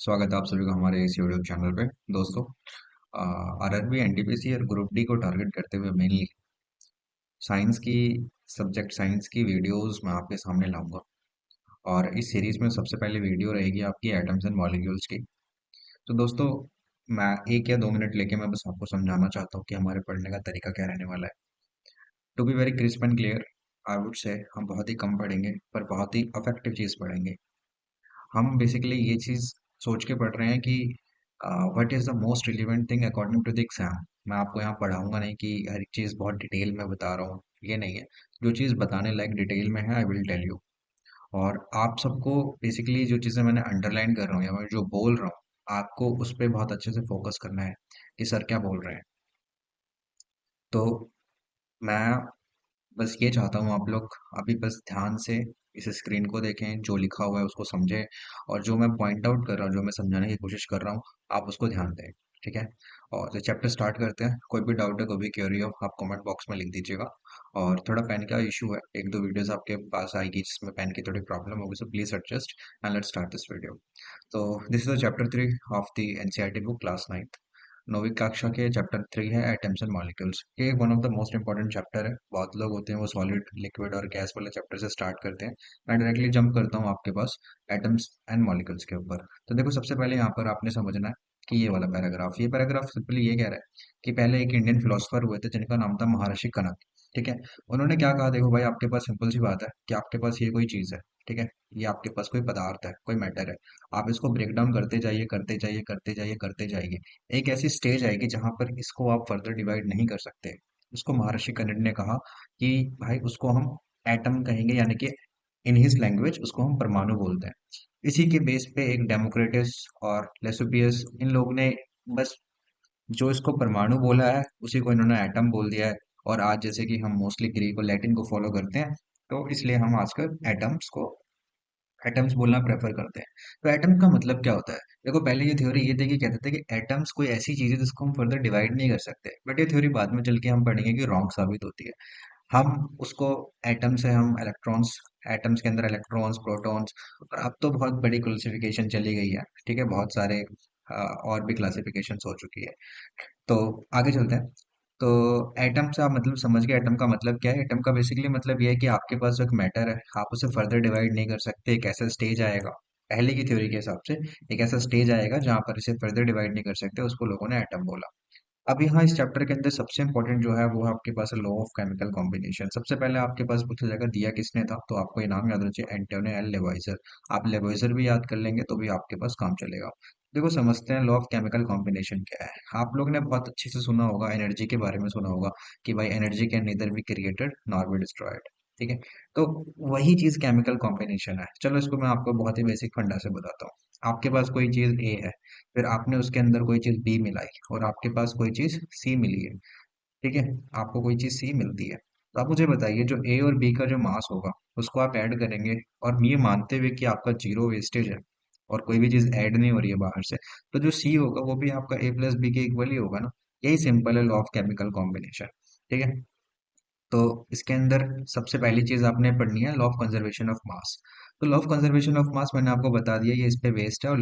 स्वागत है आप सभी का हमारे इस यूट्यूब चैनल पे। दोस्तों, आरआरबी एनटीपीसी और ग्रुप डी को टारगेट करते हुए मेनली साइंस की साइंस की वीडियोस मैं आपके सामने लाऊंगा। और इस सीरीज में सबसे पहले वीडियो रहेगी आपकी एटम्स एंड मॉलिक्यूल्स की। तो दोस्तों, मैं 1 या 2 मिनट लेके मैं बस आपको समझाना चाहता हूँ कि हमारे पढ़ने का तरीका क्या रहने वाला है। To be very crisp and clear, I would say हम बहुत ही कम पढ़ेंगे पर बहुत ही अफेक्टिव चीज़ पढ़ेंगे। हम बेसिकली ये चीज़ सोच के पढ़ रहे हैं कि what is the most relevant thing according to the exam. मैं आपको यहाँ पढ़ाऊंगा नहीं कि हर एक चीज़ बहुत डिटेल में बता रहा हूँ, ये नहीं है। जो चीज़ बताने लायक डिटेल में है आई विल टेल यू। और आप सबको बेसिकली जो चीज़ें मैंने अंडरलाइन कर रहा हूँ या मैं जो बोल रहा हूँ आपको उस पर बहुत अच्छे से फोकस करना है कि सर क्या बोल रहे हैं। तो मैं बस ये चाहता हूँ आप लोग अभी बस ध्यान से इस स्क्रीन को देखें, जो लिखा हुआ है उसको समझें, और जो मैं पॉइंट आउट कर रहा हूँ, जो मैं समझाने की कोशिश कर रहा हूँ, आप उसको ध्यान दें। ठीक है। और तो चैप्टर स्टार्ट करते हैं। कोई भी डाउट है, कोई भी क्वेरी हो, आप कमेंट बॉक्स में लिख दीजिएगा। और थोड़ा पेन का इशू है, 1 2 वीडियोस आपके पास आएगी जिसमें पेन की थोड़ी प्रॉब्लम होगी, so please adjust and let's start this video. तो this is the chapter 3 of the NCERT book class 9th। नौवीं कक्षा के चैप्टर 3 है एटम्स एंड मॉलिक्यूल्स। ये one of the most important chapter है। बहुत लोग होते हैं वो सॉलिड लिक्विड और गैस वाले चैप्टर से स्टार्ट करते हैं। मैं डायरेक्टली जंप करता हूँ आपके पास एटम्स एंड मॉलिक्यूल्स के ऊपर। तो देखो, सबसे पहले यहाँ पर आपने समझना है कि ये पैराग्राफ सिंपली ये कह रहा है कि पहले एक इंडियन फिलोसफर हुए थे जिनका नाम था महर्षि कनक। ठीक है। उन्होंने क्या कहा, देखो भाई, आपके पास सिंपल सी बात है कि आपके पास ये कोई चीज़ है। ठीक है। ये आपके पास कोई पदार्थ है, कोई मैटर है। आप इसको ब्रेक डाउन करते जाइए, करते जाइए, करते जाइए, करते जाइए। एक ऐसी स्टेज आएगी जहां पर इसको आप फर्दर डिवाइड नहीं कर सकते। उसको महर्षि कनिष्ठ ने कहा कि भाई उसको हम एटम कहेंगे, यानी कि इन हिज लैंग्वेज उसको हम परमाणु बोलते हैं। इसी के बेस पे एक डेमोक्रेटस और लेसोपियस, इन लोग ने बस जो इसको परमाणु बोला है उसी को इन्होंने एटम बोल दिया है। और आज जैसे कि हम मोस्टली ग्रीक और लैटिन को फॉलो करते हैं, तो इसलिए हम आजकल एटम्स बोलना प्रेफर करते हैं। तो एटम का मतलब क्या होता है? देखो, पहले ये थ्योरी ये थी कि कहते थे कि एटम्स कोई ऐसी चीज है जिसको हम फर्दर डिवाइड नहीं कर सकते, बट ये थ्योरी बाद में चल के हम पढ़ेंगे कि रॉन्ग साबित होती है। हम उसको एटम से हम इलेक्ट्रॉन्स, एटम्स के अंदर इलेक्ट्रॉन्स, प्रोटॉन्स, और अब तो बहुत बड़ी क्लासिफिकेशन चली गई है। ठीक है, बहुत सारे और भी क्लासिफिकेशन हो चुकी है। तो आगे चलते हैं। तो एटम से आप मतलब समझ गए एटम का मतलब क्या है? एटम का बेसिकली मतलब ये है कि आपके पास जो एक मैटर है आप उसे फर्दर डिवाइड नहीं कर सकते। एक ऐसा स्टेज आएगा, पहले की थ्योरी के हिसाब से एक ऐसा स्टेज आएगा जहां पर इसे फर्दर डिवाइड नहीं कर सकते, उसको लोगों ने एटम बोला। अब यहाँ इस चैप्टर के अंदर सबसे इंपॉर्टेंट जो है वो आपके पास है लॉ ऑफ केमिकल कॉम्बिनेशन। सबसे पहले आपके पास पूछा जाएगा दिया किसने था, तो आपको ये नाम याद रखिए, एंटोनियो एल लेवाइजर। आप लेवाइजर भी याद कर लेंगे तो भी आपके पास काम चलेगा। देखो, समझते हैं लॉ ऑफ केमिकल कॉम्बिनेशन क्या है। आप लोग ने बहुत अच्छे से सुना होगा, एनर्जी के बारे में सुना होगा कि भाई energy can neither be created nor be destroyed. ठीक है। तो वही चीज केमिकल कॉम्बिनेशन है। चलो इसको मैं आपको बहुत ही बेसिक फंडा से बताता हूँ। आपके पास कोई चीज ए है, फिर आपने उसके अंदर कोई चीज बी मिलाई और आपके पास कोई चीज सी मिली है। ठीक है। आपको कोई चीज सी मिलती है, तो आप मुझे बताइए जो ए और बी का जो मास होगा उसको आप ऐड करेंगे, और ये मानते हुए कि आपका जीरो वेस्टेज है और कोई भी चीज ऐड नहीं हो रही है बाहर से, तो जो सी होगा वो भी आपका ए प्लस बी के इक्वल ही होगा ना। यही सिंपल है लॉ ऑफ केमिकल कॉम्बिनेशन। ठीक है। तो इसके अंदर सबसे पहली चीज आपने पढ़नी है law of conservation of mass. तो law of conservation of mass मैंने आपको बता दिया, ये इस पे बेस्ड है। और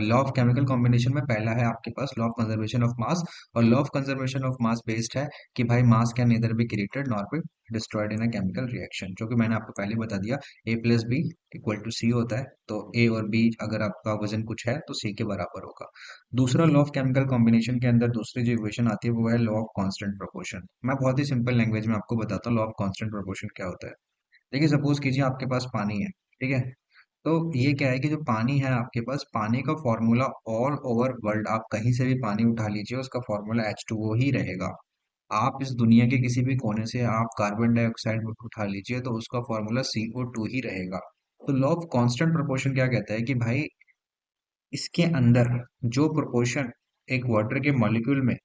लॉ ऑफ केमिकल कॉम्बिनेशन में पहला है आपके पास law of conservation of mass. और law of conservation of mass based है कि भाई mass can neither be created nor be destroyed in a chemical reaction, जो कि मैंने आपको पहले बता दिया। A plus B equal to C होता है, तो ए और बी अगर आपका वजन कुछ है तो सी के बराबर होगा। दूसरा लॉ ऑफ केमिकल कॉम्बिनेशन के अंदर दूसरी जो इक्वेशन आती है वो है लॉ ऑफ कांस्टेंट प्रोपोर्शन। मैं बहुत ही सिंपल लैंग्वेज में आपको बताता हूँ लॉ ऑफ कांस्टेंट प्रोपोर्शन क्या होता है। देखिए, सपोज कीजिए आपके पास पानी है। ठीक है। तो ये क्या है कि जो पानी है आपके पास, पानी का फॉर्मूला ऑल ओवर वर्ल्ड, आप कहीं से भी पानी उठा लीजिए उसका फॉर्मूला H2O ही रहेगा। आप इस दुनिया के किसी भी कोने से आप कार्बन डाइऑक्साइड उठा लीजिए तो उसका फॉर्मूला CO2 ही रहेगा। तो लॉ ऑफ कांस्टेंट प्रोपोर्शन क्या कहता है कि भाई इसके अंदर जो प्रोपोर्शन एक वाटर के मॉलिक्यूल में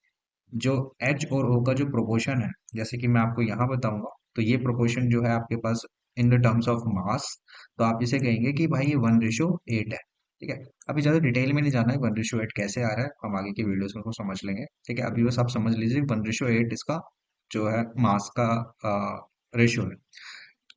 जो एच और ओ का जो प्रोपोर्शन है, जैसे कि मैं आपको यहाँ बताऊंगा, तो ये प्रोपोर्शन जो है आपके पास in the terms of mass, तो आप इसे कहेंगे कि भाई ये 1:8 है। ठीक है। अभी ज़्यादा डिटेल में नहीं जाना है 1:8 कैसे आ रहा है, हम आगे की वीडियोस में उसको समझ लेंगे। ठीक है, अभी बस आप समझ लीजिए 1:8 इसका जो है मास का रेशियो है।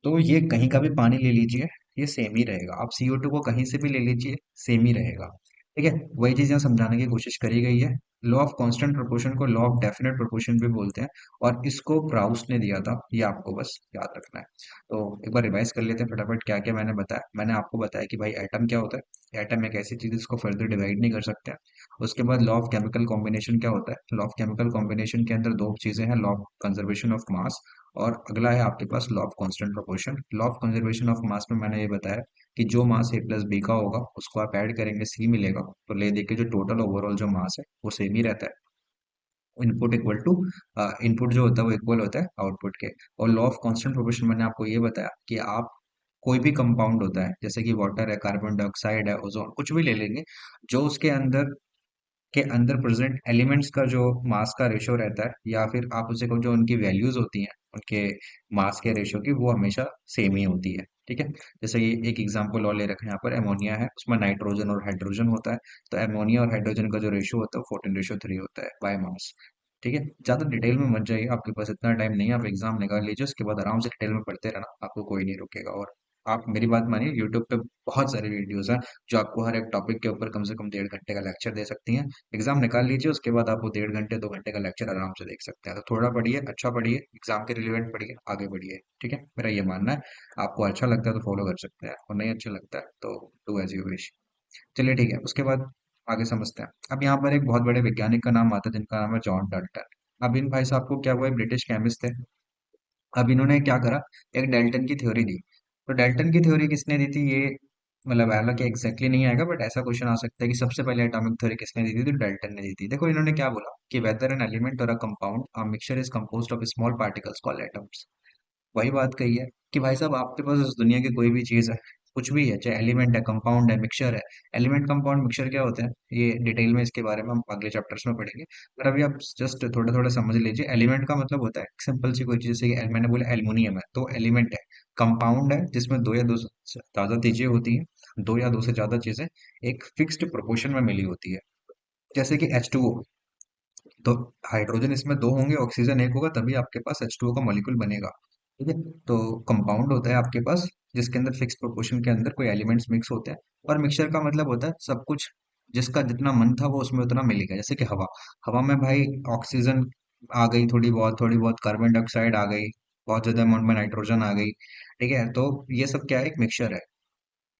तो ये कहीं का भी पानी ले लीजिए, ये सेम ही रहेगा। आप CO2 को कहीं से भी ले लीजिए, सेम ही रहेगा। ठीक है, वही चीज़ यहाँ समझाने की कोशिश करी गई है। लॉ ऑफ कांस्टेंट प्रोपोर्शन को लॉ ऑफ डेफिनेट प्रोपोर्शन भी बोलते हैं, और इसको प्राउस ने दिया था, ये आपको बस याद रखना है। तो एक बार रिवाइज कर लेते हैं फटाफट क्या क्या मैंने बताया। मैंने आपको बताया कि भाई एटम क्या होता है, एटम एक ऐसी चीज़ जिसको फर्दर डिवाइड नहीं कर सकते हैं। उसके बाद लॉ ऑफ केमिकल कॉम्बिनेशन क्या होता है, लॉ ऑफ केमिकल कॉम्बिनेशन के अंदर दो चीज़ें हैं, law of conservation of mass, और अगला है आपके पास law of constant proportion. Law of conservation of mass में मैंने ये बताया कि जो मास A प्लस बी का होगा उसको आप ऐड करेंगे C मिलेगा, तो ले दे के जो टोटल ओवरऑल जो मास है वो सेम ही रहता है। इनपुट इक्वल टू इनपुट जो होता है वो इक्वल होता है आउटपुट के। और लॉ ऑफ कांस्टेंट प्रोपोर्शन मैंने आपको ये बताया कि आप कोई भी कंपाउंड होता है, जैसे कि वाटर है, कार्बन डाइऑक्साइड है, ओजोन, कुछ भी ले लेंगे, जो उसके अंदर प्रेजेंट एलिमेंट्स का जो मास का रेशो रहता है, या फिर आप उसे कहो जो उनकी वैल्यूज होती हैं उनके मास के रेशो की, वो हमेशा सेम ही होती है। ठीक है, जैसे ये एक एग्जांपल और ले रखे हैं यहाँ पर, अमोनिया है, उसमें नाइट्रोजन और हाइड्रोजन होता है। तो अमोनिया और हाइड्रोजन का जो रेशो होता है 14:3 होता है बाय मास। ठीक है, ज्यादा डिटेल में मत जाइए, आपके पास इतना टाइम नहीं है, आप एग्जाम निकाल लीजिए, उसके बाद आराम से डिटेल में पढ़ते रहना, आपको कोई नहीं रोकेगा। और आप मेरी बात मानिए, यूट्यूब पे बहुत सारी वीडियोस हैं जो आपको हर एक टॉपिक के ऊपर कम से कम 1.5 घंटे का लेक्चर दे सकती हैं। एग्जाम निकाल लीजिए, उसके बाद आप वो 1.5 घंटे 2 घंटे का लेक्चर आराम से देख सकते हैं। तो थोड़ा पढ़िए, अच्छा पढ़िए, एग्जाम के रिलेवेंट पढ़िए, आगे बढ़िए। ठीक है, मेरा ये मानना है। आपको अच्छा लगता है तो फॉलो कर सकते हैं, और नहीं अच्छा लगता है तो डू एज यू विश। चलिए ठीक है, उसके बाद आगे समझते हैं। अब यहाँ पर एक बहुत बड़े वैज्ञानिक का नाम आता है जिनका नाम है जॉन डाल्टन। अब इन भाई साहब को क्या हुआ, ब्रिटिश केमिस्ट थे। अब इन्होंने क्या करा, एक डेल्टन की थ्योरी दी। तो डेल्टन की थ्योरी किसने दी थी, ये मतलब हालांकि एग्जैक्टली नहीं आएगा, बट ऐसा क्वेश्चन आ सकता है कि सबसे पहले एटॉमिक थ्योरी किसने दी थी, तो डेल्टन ने दी थी। देखो इन्होंने क्या बोला कि वेदर एन एलिमेंट और a compound a mixture is composed of small particles called atoms. वही बात कही है कि भाई साहब आपके पास इस दुनिया की कोई भी चीज है, कुछ भी है, चाहे एलिमेंट है, कंपाउंड है, मिक्सचर है। एलिमेंट, कंपाउंड, मिक्सचर क्या होते हैं, ये डिटेल में इसके बारे में हम अगले चैप्टर्स में पढ़ेंगे। पर अभी आप जस्ट थोड़ा थोड़ा समझ लीजिए। एलिमेंट का मतलब होता है सिंपल सी कोई चीज, जैसे कि मैंने बोला एल्युमिनियम है तो एलिमेंट है। कंपाउंड है जिसमें दो या दो से ज्यादा चीजें होती हैं, दो या दो से ज्यादा चीजें एक फिक्स्ड प्रोपोर्शन में मिली होती है, जैसे कि H2O। तो हाइड्रोजन इसमें दो होंगे, ऑक्सीजन एक होगा, तभी आपके पास H2O का मॉलिक्यूल बनेगा। ठीक है, तो कंपाउंड होता है आपके पास जिसके अंदर फिक्स प्रोपोर्शन के अंदर कोई एलिमेंट्स मिक्स होते हैं। और मिक्सचर का मतलब होता है सब कुछ जिसका जितना मन था वो उसमें उतना मिलेगा। जैसे कि हवा, हवा में भाई ऑक्सीजन आ गई, थोड़ी बहुत कार्बन डाइऑक्साइड आ गई, बहुत ज्यादा अमाउंट में नाइट्रोजन आ गई। ठीक है, तो ये सब क्या है, एक मिक्सचर है,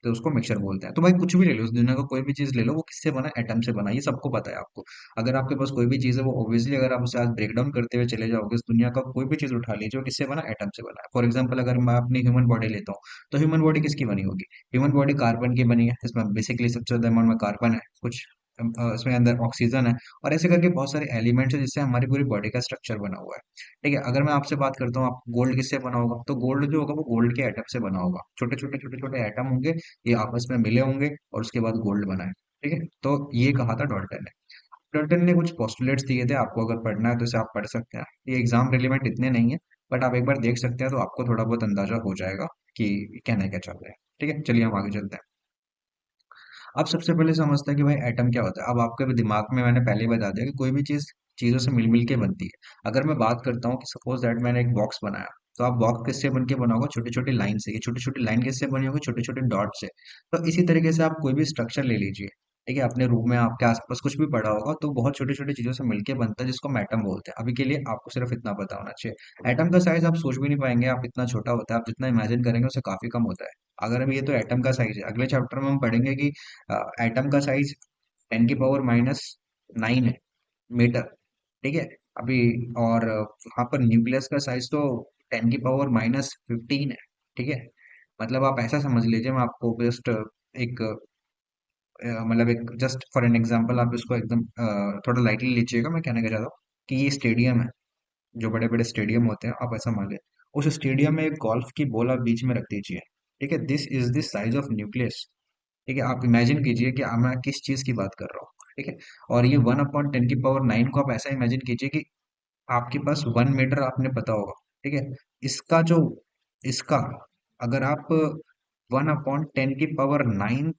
तो उसको मिक्सचर बोलते हैं। तो भाई कुछ भी ले लो, उस दुनिया का कोई भी चीज ले लो, वो किससे बना, एटम से बना, ये सबको पता है आपको। अगर आपके पास कोई भी चीज है, वो ऑब्वियसली अगर आप उसे आज ब्रेक डाउन करते हुए चले जाओगे, इस दुनिया का कोई भी चीज उठा लीजिए, वो किससे बना, एटम से बना है। फॉर एग्जाम्पल अगर मैं अपनी ह्यूमन बॉडी लेता हूँ, तो ह्यूमन बॉडी किसकी बनी होगी, ह्यूमन बॉडी कार्बन की बनी है, इसमें बेसिकली सबसे ज्यादा अमाउंट में कार्बन है, कुछ इसमें अंदर ऑक्सीजन है, और ऐसे करके बहुत सारे एलिमेंट्स है जिससे हमारी पूरी बॉडी का स्ट्रक्चर बना हुआ है। ठीक है, अगर मैं आपसे बात करता हूँ आप गोल्ड किससे बना होगा, तो गोल्ड जो होगा वो गोल्ड के एटम से बना होगा, छोटे छोटे एटम होंगे, ये आपस में मिले होंगे और उसके बाद गोल्ड बना है। ठीक है, तो ये कहा था डॉल्टन ने। डॉल्टन ने कुछ पोस्टुलेट्स दिए थे, आपको अगर पढ़ना है तो इसे आप पढ़ सकते हैं, ये एग्जाम रिलेवेंट इतने नहीं है, बट आप एक बार देख सकते हैं तो आपको थोड़ा बहुत अंदाजा हो जाएगा कि कहना क्या चाह रहे हैं। ठीक है, चलिए हम आगे चलते हैं। अब सबसे पहले समझते हैं कि भाई एटम क्या होता है। अब आपके भी दिमाग में मैंने पहले ही बता दिया कि कोई भी चीज चीजों से मिल मिल के बनती है। अगर मैं बात करता हूँ कि सपोज दैट मैंने एक बॉक्स बनाया, तो आप बॉक्स किससे बन के बना होगा, छोटी छोटी लाइन से। ये छोटी छोटी लाइन किससे बनी होगी, छोटे छोटे डॉट से। तो इसी तरीके से आप कोई भी स्ट्रक्चर ले लीजिए, ठीक है, अपने रूम में आपके आसपास कुछ भी पड़ा होगा, तो बहुत छोटी छोटी चीजों से मिलके बनता है, जिसको हम एटम बोलते हैं। अभी के लिए आपको सिर्फ इतना पता होना चाहिए। एटम का साइज आप सोच भी नहीं पाएंगे, आप इतना छोटा होता है, आप जितना इमेजिन करेंगे उससे काफी कम होता है। अगर हम, ये तो एटम का साइज है, अगले चैप्टर में हम पढ़ेंगे कि एटम का साइज 10⁻⁹ है, मीटर। ठीक है, अभी और वहां पर न्यूक्लियस का साइज तो 10⁻⁻15 है। ठीक है, मतलब आप ऐसा समझ लीजिए, मैं आपको जस्ट एक मतलब एक जस्ट फॉर एन एग्जांपल, आप इसको एकदम थोड़ा लाइटली लीजिएगा। मैं कहने का चाहता हूँ कि ये स्टेडियम है, जो बड़े बड़े स्टेडियम होते हैं, आप ऐसा मान लें उस स्टेडियम में एक गोल्फ की बॉल आप बीच में रख दीजिए। ठीक है, this is this size of nucleus. ठीक है, आप इमेजिन कीजिए कि मैं किस चीज की बात कर रहा हूँ। ठीक है, और ये 1/10⁹ को आप ऐसा इमेजिन कीजिए कि आपके पास 1 मीटर आपने पता होगा। ठीक है, इसका जो इसका अगर आप 1/10⁹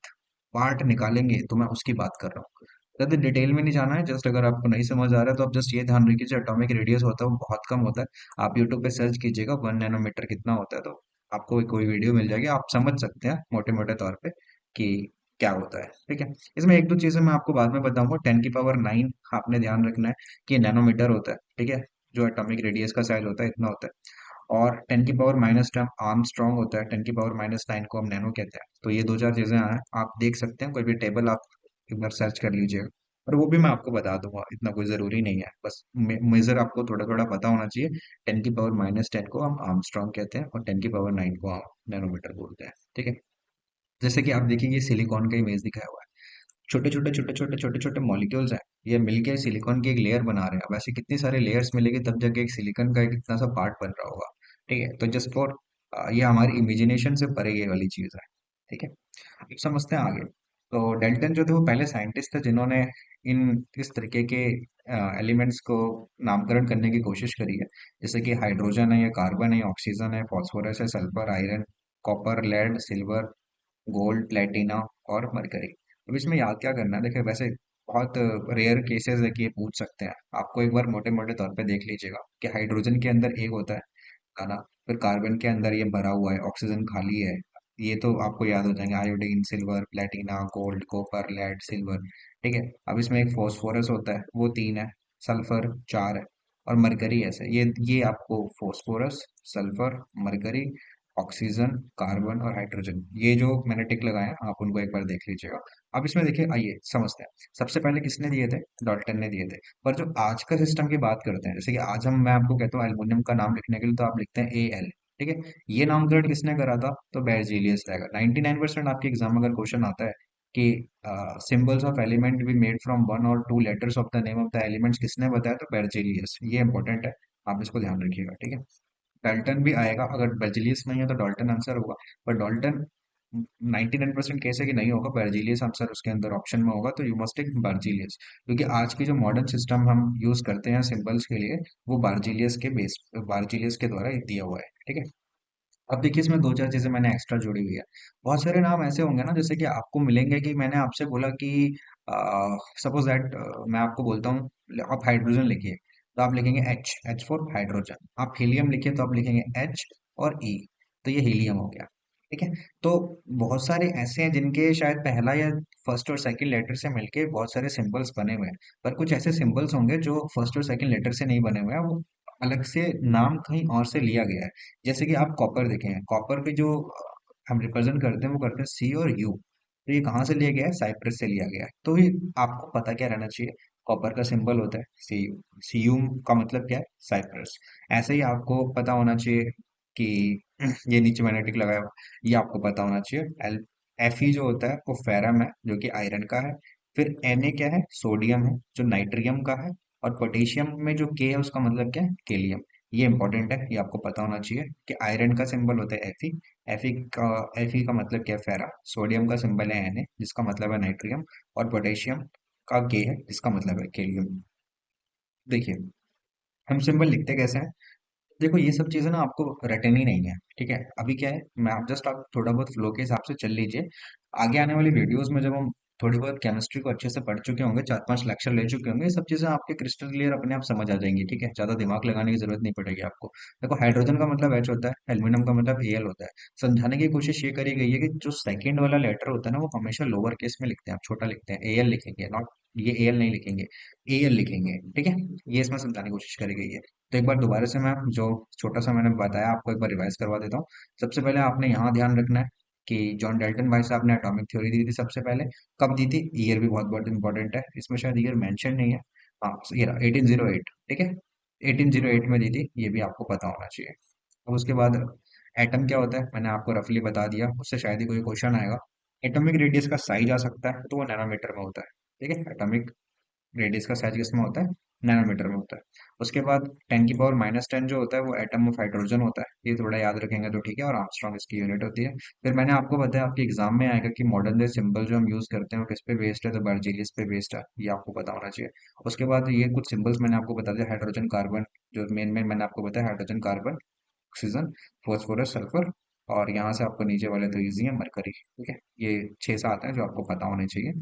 पार्ट निकालेंगे, तो मैं उसकी बात कर रहा हूँ। ज्यादा डिटेल में नहीं जाना है, जस्ट अगर आपको नहीं समझ आ रहा है तो आप जस्ट ये ध्यान रखिए, जो एटॉमिक रेडियस होता है वो बहुत कम होता है। आप यूट्यूब पे सर्च कीजिएगा 1 नैनोमीटर कितना होता है, तो आपको कोई वीडियो मिल जाएगी, आप समझ सकते हैं मोटे मोटे तौर पे कि क्या होता है। ठीक है, इसमें एक दो चीजें मैं आपको बाद में बताऊंगा। 10 की पावर 9 आपने ध्यान रखना है कि नैनोमीटर होता है। ठीक है, जो एटॉमिक रेडियस का साइज होता है इतना होता है। और 10 की पावर -10 आर्म स्ट्रॉन्ग होता है। 10 की पावर -9 को हम नैनो कहते हैं। तो ये दो चार चीजें हैं, आप देख सकते हैं, कोई भी टेबल आप एक बार सर्च कर लीजिएगा, और वो भी मैं आपको बता दूंगा, इतना कोई जरूरी नहीं है, बस मेजर आपको थोड़ा थोड़ा पता होना चाहिए। 10 की पावर -10 को हम आर्मस्ट्रॉन्ग कहते हैं, और 10 की पावर 9 को हम नैनोमीटर बोलते हैं। ठीक है, जैसे कि आप देखिए, सिलिकॉन का इमेज दिखाया हुआ है। छोटे छोटे छोटे छोटे छोटे छोटे मॉलिक्यूल्स हैं, ये मिलके सिलिकॉन की एक लेयर बना रहे हैं। अब ऐसे कितनी सारे लेयर्स मिलेगी तब जाके एक सिलिकॉन का एक इतना सा पार्ट बन रहा होगा। ठीक है, तो जस्ट फॉर ये हमारी इमेजिनेशन से परे ये वाली चीज है। ठीक है, अब समझते हैं आगे। तो डेल्टन जो थे वो पहले साइंटिस्ट थे जिन्होंने इन इस तरीके के एलिमेंट्स को नामकरण करने की कोशिश करी है। जैसे कि हाइड्रोजन है, या कार्बन है, ऑक्सीजन है, फॉस्फोरस है, sulphur, iron, copper, lead, silver, gold, platina और मरकरी। अब इसमें याद क्या करना है, देखिए वैसे बहुत रेयर केसेस है कि ये पूछ सकते हैं। आपको एक बार मोटे मोटे तौर पे देख लीजिएगा कि हाइड्रोजन के अंदर एक होता है है ना, फिर कार्बन के अंदर ये भरा हुआ है, ऑक्सीजन खाली है। ये तो आपको याद हो जाएंगे, iodine, silver, platina, gold, copper, lead, silver. ठीक है, अब इसमें एक फॉस्फोरस होता है, वो तीन है। सल्फर चार है, और मरकरी ऐसे, ये आपको phosphorus, sulphur, mercury, oxygen, carbon और हाइड्रोजन, ये जो मैंने टिक लगाए हैं आप उनको एक बार देख लीजिएगा। अब इसमें देखिए, आइए समझते हैं। सबसे पहले किसने दिए थे? डाल्टन ने दिए थे। पर जो आज का सिस्टम की बात करते हैं, जैसे कि आज मैं आपको कहता हूँ एल्युमिनियम का नाम लिखने के लिए, तो आप लिखते हैं AL। ठीक है, ये नामकरण किसने करा था? तो बेrzelius रहेगा। 99% आपके एग्जाम अगर क्वेश्चन आता है कि symbols of element be made from one और two letters of the name of the elements, किसने बताया? तो बेrzelius। ये इंपॉर्टेंट है, आप इसको ध्यान रखिएगा। ठीक है, डाल्टन भी आएगा, अगर बेrzelius नहीं है तो डाल्टन आंसर होगा। पर डाल्टन 99% केस है कि नहीं होगा, बेrzelius आंसर उसके अंदर ऑप्शन में होगा, तो यू मस्ट टेक बेrzelius। क्योंकि आज की जो मॉडर्न सिस्टम हम यूज करते हैं सिंबल्स के लिए, वो बेrzelius के द्वारा दिया हुआ है। ठीक है, अब देखिए इसमें दो चार चीजें मैंने एक्स्ट्रा जोड़ी हुई है। बहुत सारे नाम ऐसे होंगे ना, जैसे कि आपको मिलेंगे कि मैंने आपसे बोला कि सपोज दैट मैं आपको बोलता हूँ आप हाइड्रोजन लिखिए, तो आप लिखेंगे एच फॉर हाइड्रोजन। आप हीलियम लिखिए तो आप लिखेंगे H और E, तो ये हीलियम हो गया। ठीक है, तो बहुत सारे ऐसे हैं जिनके शायद पहला या फर्स्ट और सेकंड लेटर से मिलके बहुत सारे सिंबल्स बने हुए हैं। पर कुछ ऐसे सिंबल्स होंगे जो फर्स्ट और सेकंड लेटर से नहीं बने हुए हैं, वो अलग से नाम कहीं और से लिया गया है। जैसे कि आप कॉपर देखें, कॉपर के जो हम रिप्रेजेंट करते हैं वो करते हैं C और U। तो ये कहाँ से लिया गया है? साइप्रस से लिया गया है। तो ये आपको पता क्या रहना चाहिए, कॉपर का सिंबल होता है Cu। Cu का मतलब क्या है? साइप्रस। ऐसे ही आपको पता होना चाहिए कि ये नीचे मैंने टिक लगाया हुआ, ये आपको पता होना चाहिए। Fe जो होता है वो फेरम है, जो कि आयरन का है। फिर Na क्या है? सोडियम है, जो नाइट्रियम का है। और पोटेशियम में जो K है उसका मतलब क्या है? केलियम। ये इंपॉर्टेंट है, ये आपको पता होना चाहिए कि आयरन का सिंबल होता है Fe। Fe का मतलब क्या है? फेरा। सोडियम का सिंबल है Na, जिसका मतलब है नाइट्रियम। और पोटेशियम का K है, जिसका मतलब है केलियम। देखिए, हम सिंबल लिखते कैसे हैं? देखो, ये सब चीजें ना आपको रटनी नहीं है। ठीक है, अभी क्या है, मैं आप जस्ट आप थोड़ा बहुत फ्लो के हिसाब से चल लीजिए। आगे आने वाली वीडियोस में जब हम थोड़ी बहुत केमिस्ट्री को अच्छे से पढ़ चुके होंगे, 4 5 लेक्चर ले चुके होंगे, ये सब चीजें आपके क्रिस्टल क्लियर अपने आप समझ आ जाएंगी। ठीक है, ज्यादा दिमाग लगाने की जरूरत नहीं पड़ेगी आपको। देखो, हाइड्रोजन का मतलब H होता है, एल्यूमिनियम का मतलब Al होता है। समझाने की कोशिश ये करी गई है कि जो सेकंड वाला लेटर होता है ना, वो हमेशा लोअर केस में लिखते हैं, आप छोटा लिखते हैं, Al लिखेंगे, नॉट ये Al नहीं लिखेंगे, Al लिखेंगे। ठीक है, ये इसमें समझाने की कोशिश करी गई है। तो एक बार दोबारा से मैं जो छोटा सा मैंने बताया आपको एक बार रिवाइज करवा देता हूँ। सबसे पहले आपने यहाँ ध्यान रखना है कि जॉन डाल्टन भाई साहब ने एटॉमिक थ्योरी दी थी सबसे पहले। कब दी थी? ईयर भी बहुत बहुत इंपॉर्टेंट है, इसमें शायद ईयर मेंशन नहीं है। हाँ, ये रहा 1808। ठीक है, 1808 में दी थी, ये भी आपको पता होना चाहिए। अब उसके बाद एटम क्या होता है मैंने आपको रफली बता दिया, उससे शायद ही कोई क्वेश्चन आएगा। एटॉमिक रेडियस का साइज आ सकता है, तो वो नैनोमीटर में होता है। ठीक है, एटॉमिक रेडियस का साइज किसमें होता है? नैनोमीटर में होता है। उसके बाद 10 की पावर -10 जो होता है वो एटम ऑफ हाइड्रोजन होता है, ये थोड़ा याद रखेंगे तो ठीक है। और आर्मस्ट्रॉन्ग इसकी यूनिट होती है। फिर मैंने आपको बताया, आपके एग्जाम में आएगा कि मॉडर्न डे सिंबल जो हम यूज करते हैं वो किस पे बेस्ड है, तो बर्जीलियस पे बेस्ड है, ये आपको पता होना चाहिए। उसके बाद ये कुछ सिंबल्स मैंने आपको बता दिया, हाइड्रोजन कार्बन, जो मेन मेन मैंने आपको बताया, hydrogen carbon, oxygen, phosphorus, sulphur. और यहाँ से आपको नीचे वाले तो इजी है, मरकरी। ठीक है, ये 6 7 हैं जो आपको पता होने चाहिए,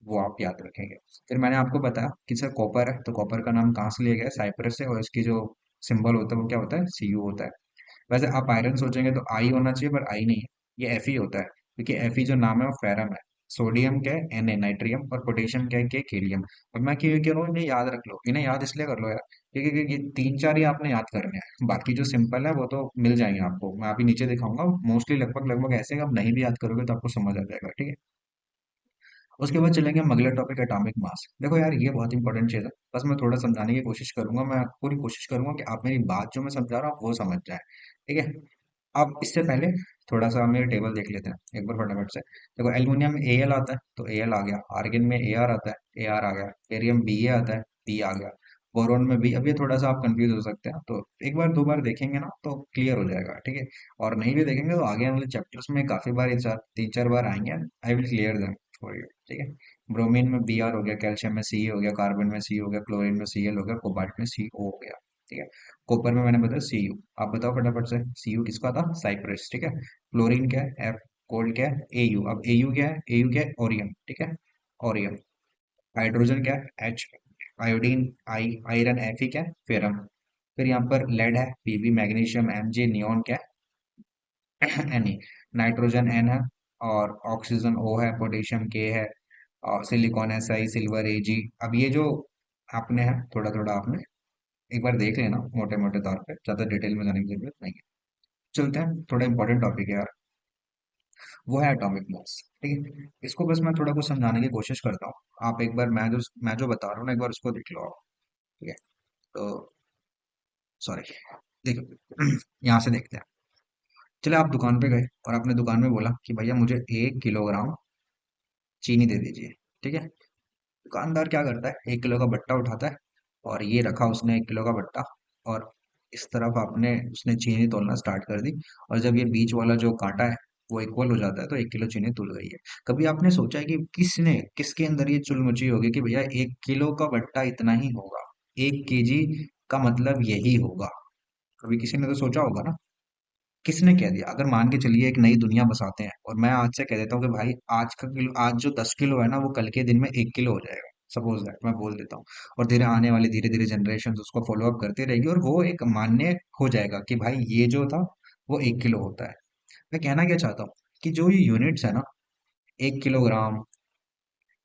वो आप याद रखेंगे। फिर मैंने आपको बताया कि सर कॉपर है, तो कॉपर का नाम कहाँ से लिया गया है? साइप्रस से, और इसकी जो सिंबल होता है वो क्या होता है? Cu होता है। वैसे आप आयरन सोचेंगे तो आई होना चाहिए, पर आई नहीं है, ये एफ ही होता है, क्योंकि एफ जो नाम है वो फेरम है। सोडियम क्या है, एन है नाइट्रियम, और पोटेशियम क्या है, हीलियम। और मैं क्यों कह रहा हूँ इन्हें याद रख लो, इन्हें याद इसलिए कर लो यार, क्योंकि ये तीन चार ही आपने याद करने हैं, बाकी जो सिंपल है वो तो मिल जाएंगे आपको, मैं अभी नीचे दिखाऊंगा। मोस्टली लगभग लगभग ऐसे हैं, आप नहीं भी याद करोगे तो आपको समझ आ जाएगा, ठीक है। उसके बाद चलेंगे हम अगले टॉपिक, एटॉमिक मास। देखो यार ये बहुत इंपॉर्टेंट चीज़ है, बस मैं थोड़ा समझाने की कोशिश करूंगा, मैं पूरी कोशिश करूंगा कि आप मेरी बात जो मैं समझा रहा हूँ वो समझ जाए, ठीक है। अब इससे पहले थोड़ा सा हम ये टेबल देख लेते हैं एक बार फटाफट से। देखो एल्युमिनियम में एल आता है तो एल आ गया, आर्गन में ए आर आता है, ए आर आ गया, बेरियम बी ए आता है, बी आ गया, बोरोन में भी। अब ये थोड़ा सा आप कंफ्यूज हो सकते हैं, तो एक बार दो बार देखेंगे ना तो क्लियर हो जाएगा, ठीक है। और नहीं भी देखेंगे तो आगे वाले चैप्टर्स में काफी बार, ये तीन चार बार आएंगे, I will clear them for you, ठीक है। ब्रोमीन में बी आर हो गया, कैल्शियम में सी हो गया, कार्बन में सी हो गया, क्लोरीन में सी एल हो गया, कोबाल्ट में सी ओ हो गया, ठीक है। कॉपर में मैंने बताया सी यू। आप बताओ फटाफट से, सी यू किसका था, साइप्रस, ठीक है। क्लोरीन क्या है, एफ। गोल्ड क्या है, ए यू। अब ए यू क्या है, ए यू क्या है, ओरियम, ठीक है, ओरियम। हाइड्रोजन क्या है, H. Iodine I, iron F ही क्या है, फेरम। फिर यहाँ पर लेड है, PB. Magnesium M G. Neon क्या है, एन ई। नाइट्रोजन एन है, और ऑक्सीजन ओ है, पोटेशियम के है, और सिलिकॉन एस आई, सिल्वर ए जी। अब ये जो आपने है थोड़ा थोड़ा आपने एक बार देख लेना मोटे मोटे तौर पे, ज्यादा डिटेल में जाने की जरूरत नहीं है। चलते हैं, थोड़ा इंपॉर्टेंट टॉपिक है यार, वो है एटॉमिक मास, ठीक है। इसको बस मैं थोड़ा कुछ समझाने की कोशिश करता हूँ, आप एक बार मैं जो बता रहा हूँ ना, एक बार उसको देख लो आप, ठीक है। तो सॉरी, देखो यहाँ से देखते हैं। चले आप दुकान पे गए और आपने दुकान में बोला कि भैया मुझे 1 किलोग्राम चीनी दे दीजिए, ठीक है। दुकानदार क्या करता है, 1 किलो का बट्टा उठाता है, और ये रखा उसने 1 किलो का बट्टा, और इस तरफ आपने उसने चीनी तोलना स्टार्ट कर दी, और जब ये बीच वाला जो कांटा है वो इक्वल हो जाता है तो 1 किलो चीनी तुल गई है। कभी आपने सोचा है कि किसके अंदर ये चुलमुची होगी कि भैया 1 किलो का बट्टा इतना ही होगा, 1 केजी का मतलब यही होगा? कभी किसी ने तो सोचा होगा ना। किसने कह दिया? अगर मान के चलिए एक नई दुनिया बसाते हैं, और मैं आज से कह देता हूँ कि भाई आज का किलो, आज जो 10 किलो है ना वो कल के दिन में 1 किलो हो जाएगा, सपोज दैट मैं बोल देता हूँ, और धीरे आने वाली धीरे धीरे जनरेशन उसको फॉलो अप करती रहेगी, और वो एक मान्य हो जाएगा कि भाई ये जो था वो 1 किलो होता है। मैं कहना क्या चाहता हूँ कि जो ये यूनिट्स है ना, 1 किलोग्राम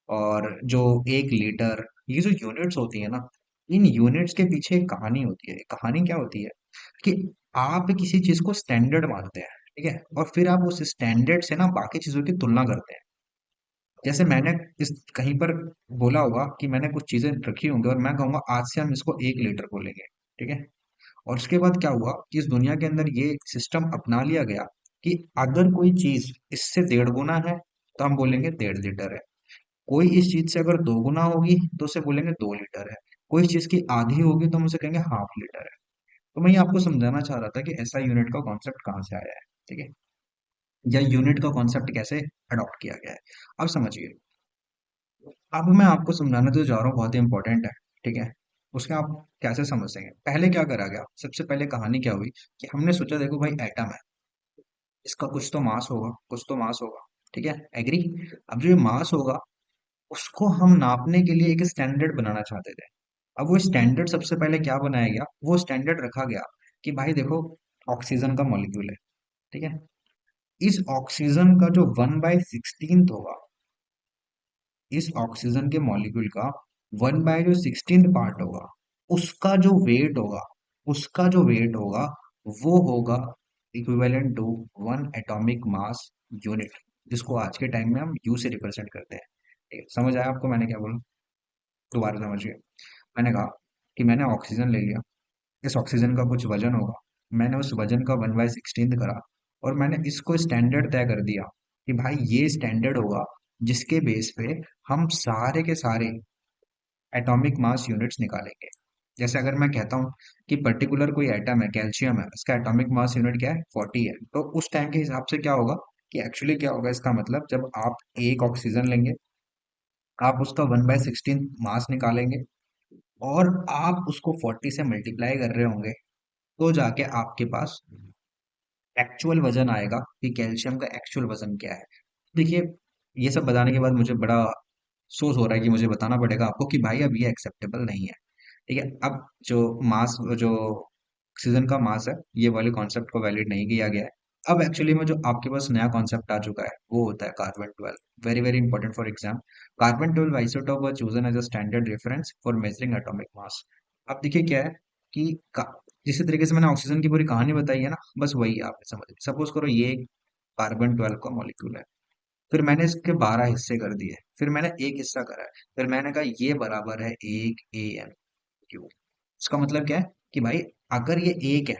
और जो 1 लीटर, ये जो यूनिट्स होती है ना, इन यूनिट्स के पीछे एक कहानी होती है। कहानी क्या होती है कि आप किसी चीज को स्टैंडर्ड मानते हैं, ठीक है, और फिर आप उस स्टैंडर्ड से ना बाकी चीजों की तुलना करते हैं। जैसे मैंने इस कहीं पर बोला होगा कि मैंने कुछ चीजें रखी होंगी, और मैं कहूंगा आज से हम इसको 1 लीटर बोलेंगे, ठीक है। और उसके बाद क्या हुआ कि इस दुनिया के अंदर ये सिस्टम अपना लिया गया कि अगर कोई चीज इससे 1.5 गुना है तो हम बोलेंगे 1.5 लीटर है। कोई इस चीज से अगर 2 गुना होगी तो उसे बोलेंगे 2 लीटर है। कोई इस चीज की आधी होगी तो हम उसे कहेंगे हाफ लीटर है। तो मैं ये आपको समझाना चाह रहा था कि ऐसा यूनिट का कॉन्सेप्ट कहाँ से आया है, ठीक है, या यूनिट का कॉन्सेप्ट कैसे अडॉप्ट किया गया है। अब समझिए, अब मैं आपको समझाने तो जा रहा हूँ, बहुत ही इंपॉर्टेंट है, ठीक है। उसके आप कैसे समझ सकेंगे, पहले क्या करा गया, सबसे पहले कहानी क्या हुई कि हमने सोचा देखो भाई एटम है, इसका कुछ तो मास होगा, कुछ तो मास होगा, ठीक है, एग्री। अब जो ये मास होगा उसको हम नापने के लिए एक स्टैंडर्ड बनाना चाहते थे। अब वो स्टैंडर्ड सबसे पहले क्या बनाया गया, वो स्टैंडर्ड रखा गया कि भाई देखो ऑक्सीजन का मॉलिक्यूल है, ठीक है। इस ऑक्सीजन का जो 1/16 होगा, इस ऑक्सीजन के मॉलिक्यूल का 1/16 पार्ट होगा, उसका जो वेट होगा, उसका जो वेट होगा वो होगा equivalent to 1 atomic mass unit, जिसको आज के टाइम में हम यू से रिप्रेजेंट करते हैं, ठीक है। समझ आया आपको मैंने क्या बोला? दोबारा समझिए। मैंने कहा कि मैंने ऑक्सीजन ले लिया, इस ऑक्सीजन का कुछ वजन होगा, मैंने उस वजन का 1/16 करा, और मैंने इसको स्टैंडर्ड तय कर दिया कि भाई ये स्टैंडर्ड होगा जिसके बेस पे हम सारे के सारे एटॉमिक मास यूनिट्स निकालेंगे। जैसे अगर मैं कहता हूँ कि पर्टिकुलर कोई एटम है, कैल्शियम है, इसका एटॉमिक मास यूनिट क्या है, 40 है, तो उस टाइम के हिसाब से क्या होगा कि एक्चुअली क्या होगा, इसका मतलब जब आप एक ऑक्सीजन लेंगे, आप उसका 1/16 मास निकालेंगे, और आप उसको 40 से मल्टीप्लाई कर रहे होंगे, तो जाके आपके पास एक्चुअल वजन आएगा कि कैल्शियम का एक्चुअल वजन क्या है। देखिए, ये सब बताने के बाद मुझे बड़ा अफसोस हो रहा है कि मुझे बताना पड़ेगा आपको कि भाई अब ये एक्सेप्टेबल नहीं है, ठीक है। अब जो मास जो ऑक्सीजन का मास है, ये वाले कॉन्सेप्ट को वैलिड नहीं किया गया है। अब एक्चुअली में जो आपके पास नया कॉन्सेप्ट आ चुका है वो होता है carbon 12। Very very important for exam. Carbon 12 isotope was chosen as a standard reference for measuring atomic mass. अब देखिए क्या है कि जिस तरीके से मैंने ऑक्सीजन की पूरी कहानी बताई है ना, बस वही आपने समझ। सपोज करो ये कार्बन 12 का मॉलिक्यूल है, फिर मैंने इसके 12 हिस्से कर दिए, फिर मैंने एक हिस्सा करा है, फिर मैंने कहा ये बराबर है 1 AMU। इसका मतलब क्या है कि भाई अगर ये एक है,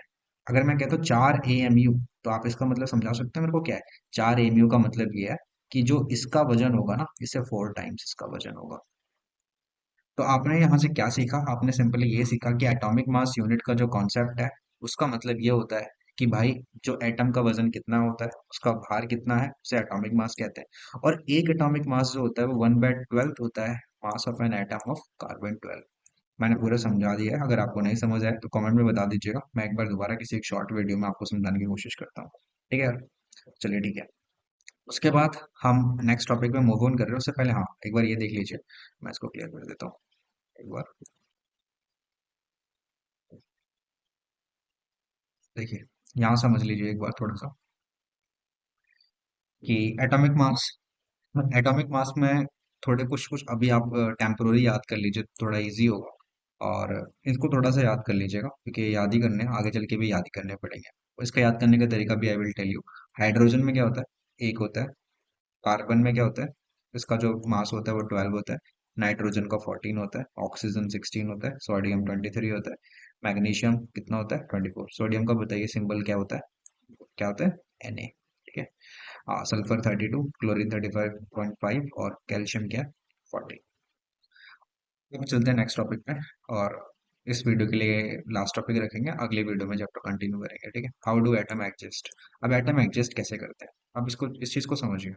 अगर मैं कहता हूँ 4 AMU, तो आप इसका मतलब समझा सकते हैं मेरे को क्या है। 4 AMU का मतलब ये है कि जो इसका वजन होगा ना, इससे 4 टाइम्स इसका वजन होगा। तो आपने यहाँ से क्या सीखा, आपने सिंपली ये सीखा कि एटॉमिक मास यूनिट का जो कॉन्सेप्ट है उसका मतलब ये होता है कि भाई जो एटम का वजन कितना होता है, उसका भार कितना है, उसे एटॉमिक मास कहते हैं। और एक एटॉमिक मास जो होता है वो 1/12 होता है mass of an atom of carbon 12। मैंने पूरा समझा दिया है, अगर आपको नहीं समझ आए तो कमेंट में बता दीजिएगा, मैं एक बार दोबारा किसी एक शॉर्ट वीडियो में आपको समझाने की कोशिश करता हूँ। ठीक है यार, चलिए ठीक है। उसके बाद हम नेक्स्ट टॉपिक में मूव ऑन कर रहे हैं, उससे पहले हाँ एक बार ये देख लीजिए, मैं इसको क्लियर कर देता हूँ एक बार। देखिए, यहाँ समझ लीजिए एक बार थोड़ा सा कि एटॉमिक मास, एटॉमिक मास में थोड़े कुछ कुछ अभी आप टेम्पोररी याद कर लीजिए, थोड़ा इजी होगा। और इसको थोड़ा सा याद कर लीजिएगा क्योंकि याद ही करने हैं, आगे चल के भी याद ही करने पड़ेंगे। तो इसका याद करने का तरीका भी I will tell you. Hydrogen में क्या होता है, एक होता है। कार्बन में क्या होता है, इसका जो मास होता है वो 12 होता है। नाइट्रोजन का 14 होता है, ऑक्सीजन 16 होता है, सोडियम 23 होता है, मैग्नीशियम कितना होता है 24। सोडियम का बताइए सिंबल क्या होता है, क्या होता है Na। ठीक है। सल्फर 32, क्लोरीन 35.5 और कैल्शियम क्या है 40। अब चलते हैं नेक्स्ट टॉपिक पे। और इस वीडियो के लिए लास्ट टॉपिक रखेंगे, अगले वीडियो में चैप्टर कंटिन्यू करेंगे। ठीक है, हाउ डू एटम एग्जिस्ट। अब एटम एग्जिस्ट कैसे करते हैं, अब इसको इस चीज को समझिए।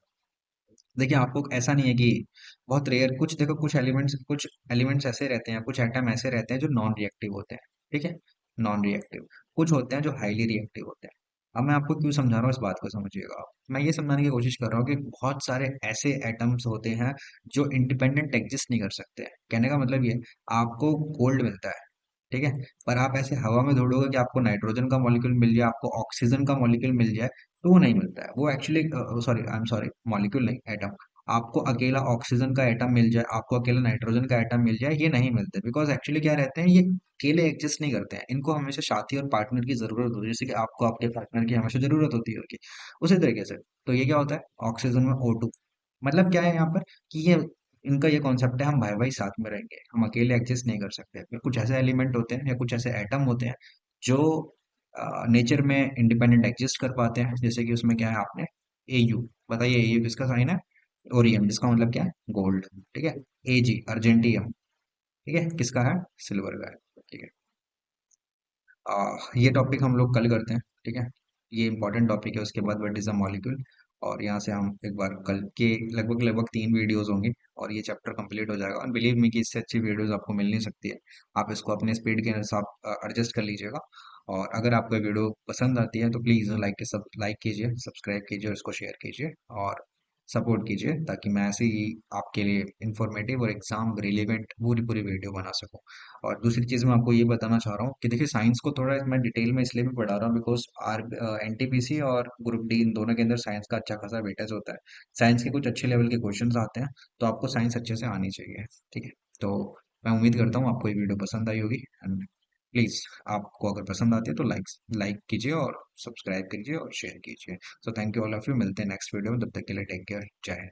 देखिए आपको ऐसा नहीं है कि बहुत रेयर, कुछ देखो कुछ एलिमेंट्स ऐसे रहते हैं, कुछ एटम ऐसे रहते हैं जो नॉन रिएक्टिव होते हैं। ठीक है, नॉन रिएक्टिव। कुछ होते हैं जो हाईली रिएक्टिव होते हैं। अब मैं आपको क्यों समझा रहा हूँ इस बात को समझिएगा आप। मैं ये समझाने की कोशिश कर रहा हूँ कि बहुत सारे ऐसे एटम्स होते हैं जो इंडिपेंडेंट एग्जिस्ट नहीं कर सकते हैं। कहने का मतलब ये, आपको गोल्ड मिलता है, ठीक है, पर आप ऐसे हवा में दौड़ोगे कि आपको नाइट्रोजन का मॉलिक्यूल मिल जाए, आपको ऑक्सीजन का मॉलिक्यूल मिल जाए, तो वो नहीं मिलता है। वो actually, sorry I am sorry, molecule नहीं, एटम। आपको अकेला ऑक्सीजन का एटम मिल जाए, आपको अकेला नाइट्रोजन का एटम मिल जाए, ये नहीं मिलते। बिकॉज एक्चुअली क्या रहते हैं, ये अकेले एग्जिस्ट नहीं करते हैं, इनको हमेशा साथी और पार्टनर की जरूरत होती है, जैसे कि आपको आपके पार्टनर की हमेशा जरूरत होती होगी, उसी तरीके से। तो ये क्या होता है, ऑक्सीजन में O2। मतलब क्या है यहाँ पर कि ये इनका ये कॉन्सेप्ट है, हम भाई भाई साथ में रहेंगे, हम अकेले एग्जिस्ट नहीं कर सकते। फिर कुछ ऐसे एलिमेंट होते हैं या कुछ ऐसे एटम होते हैं जो नेचर में इंडिपेंडेंट एग्जिस्ट कर पाते हैं। जैसे कि उसमें क्या है, आपने AU बताइए, AU किसका साइन है, ओरियम, जिसका मतलब क्या है गोल्ड। ठीक है। AG अर्जेंटियम, ठीक है, किसका है, सिल्वर का है। ठीक है। ये टॉपिक हम लोग कल करते हैं। ठीक है, ये इंपॉर्टेंट टॉपिक है। उसके बाद व्हाट इज अ मॉलिक्यूल, और यहाँ से हम एक बार कल के लगभग लगभग 3 वीडियोस होंगे और ये चैप्टर कंप्लीट हो जाएगा। और बिलीव मी कि इससे अच्छी वीडियोस आपको मिल नहीं सकती है। आप इसको अपने स्पीड के हिसाब एडजस्ट कर लीजिएगा। और अगर आपको वीडियो पसंद आती है तो प्लीज़ लाइक कीजिए, सब्सक्राइब कीजिए और इसको शेयर कीजिए और सपोर्ट कीजिए, ताकि मैं ऐसे ही आपके लिए इंफॉर्मेटिव और एग्जाम रिलेवेंट पूरी पूरी वीडियो बना सकूं। और दूसरी चीज़ मैं आपको ये बताना चाह रहा हूँ कि देखिए साइंस को थोड़ा मैं डिटेल में इसलिए भी पढ़ा रहा हूँ बिकॉज NTPC और ग्रुप डी, इन दोनों के अंदर साइंस का अच्छा खासा वेटेज होता है। साइंस के कुछ अच्छे लेवल के क्वेश्चंस आते हैं, तो आपको साइंस अच्छे से आनी चाहिए। ठीक है, तो मैं उम्मीद करता हूँ आपको ये वीडियो पसंद आई होगी। एंड प्लीज़, आपको अगर पसंद आती है तो लाइक कीजिए और सब्सक्राइब कीजिए और शेयर कीजिए। So thank you all of you, मिलते हैं नेक्स्ट वीडियो में, तब तक के लिए टेक केयर, जय हिंद।